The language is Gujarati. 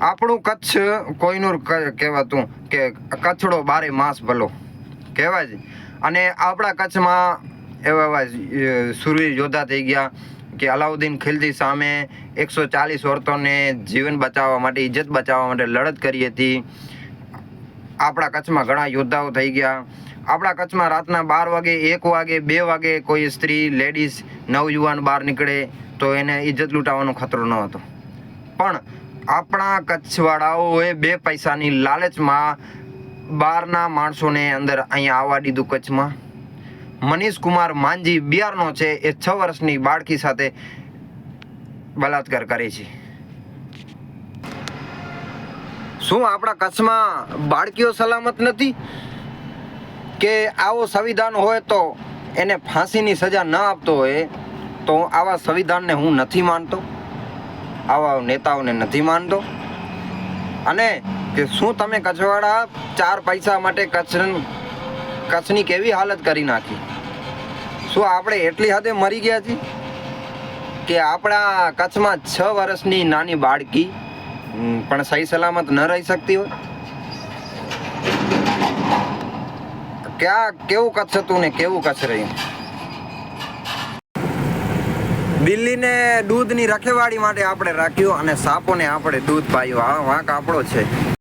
આપણું કચ્છ કોઈનું કહેવાતું કે કચ્છડો બારે માસ ભલો કહેવાય છે. અને આપણા કચ્છમાં એવા સુરવીર યોદ્ધા થઈ ગયા કે અલાઉદ્દીન ખિલજી સામે 140 ઓરતોને જીવન બચાવવા માટે, ઇજ્જત બચાવવા માટે લડત કરી હતી. આપણા કચ્છમાં ઘણા યોદ્ધાઓ થઈ ગયા. આપણા કચ્છમાં રાતના 12 વાગે, 1 વાગે, 2 વાગે કોઈ સ્ત્રી, લેડીઝ, નવયુવાન બહાર નીકળે તો એને ઇજ્જત લૂંટાવાનો ખતરો ન હતો. પણ આપણા કચ્છવાળાઓએ 2 પૈસાની લાલચમાં બહારના માણસોને અંદર અહીંયા આવવા દીધું. કચ્છમાં મનીષ કુમાર માંજી બિહારનો છે, એ 6 વર્ષની બાળકી સાથે બલાત્કાર કરે છે. શું આપણા કચ્છમાં બાળકીઓ સલામત નથી? કે આવો સંવિધાન હોય તો એને ફાંસીની સજા ન આપતો હોય તો આવા સંવિધાનને હું નથી માનતો, આવા નેતાઓને નથી માનતો. અને કે શું તમે કચ્છવાળા 4 પૈસા માટે કચ્છની કેવી હાલત કરી નાખી? શું આપણે એટલી હદે મરી ગયા છીએ કે આપણા કચ્છમાં 6 વર્ષની નાની બાળકી પણ સહી સલામત ન રહી શકતી હોય? કેવું કચ્છ હતું ને કેવું કચ્છ રહ્યું? દિલ્હીને દૂધની રખેવાળી માટે આપણે રાખ્યું અને સાપોને આપણે દૂધ પાયું. આ વાંક આપણો છે.